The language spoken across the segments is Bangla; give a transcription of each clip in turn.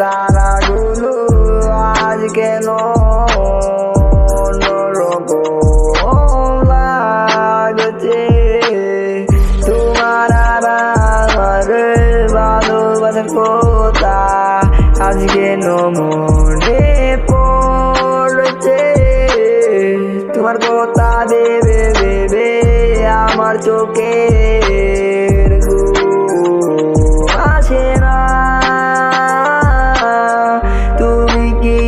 তারাগুলো আজ কেন অন্যরকম লাগছে। তোমার আর আমার ভালোবাসার কথা আজ কেন মনে পড়ছে। তোমার কথা ভেবে ভেবে আমার চোখের ঘুম আসে না। তুমি কি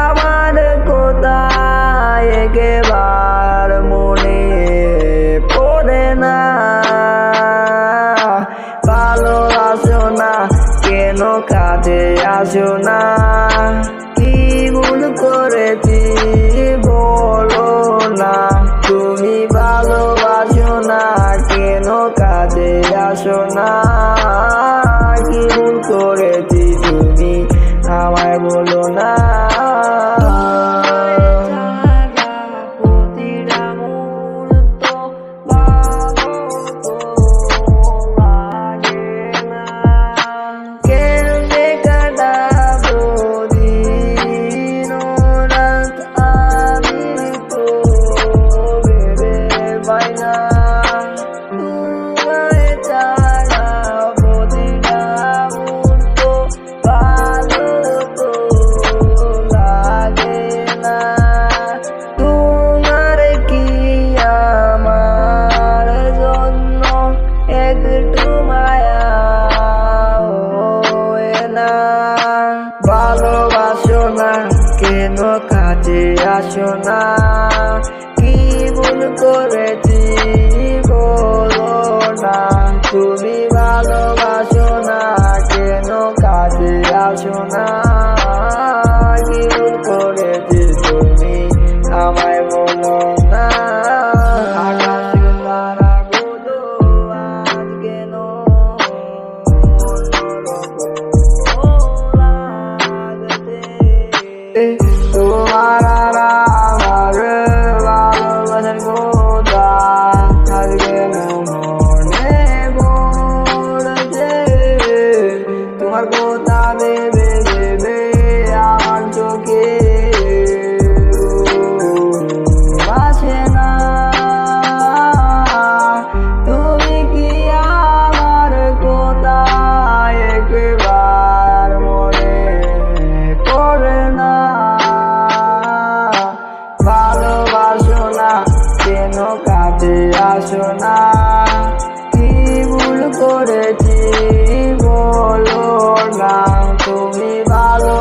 আমার কথা একবার মনে পড়ে না? ভালোবাসো না কেন কাছে আসো না? কি ভুল করেছি বলো না? তুমি ভালোবাসো না কেন কাছে আসো না? কি ভুল করেছি তুমি আমায় বলো না? ভালোবাসো না কেন কাছে আসো না? কি ভুল করেছি বলো না? তুমি ভালোবাসো না কেন কাছে আসো না? কি ভুল করেছি তুমি আমায় বলো না? তোমার আর আমার ভালোবাসার কথা আজ কেন মনে পড়ছে। তোমার কথা ভেবে ভেবে আমার চোখে আসে না। তুমি কি আমার কথা একবার মনে পড়ে না? ভালোবাসো না কেন কাছে আসো না? কি ভুল করেছি বলো না? তুমি ভালো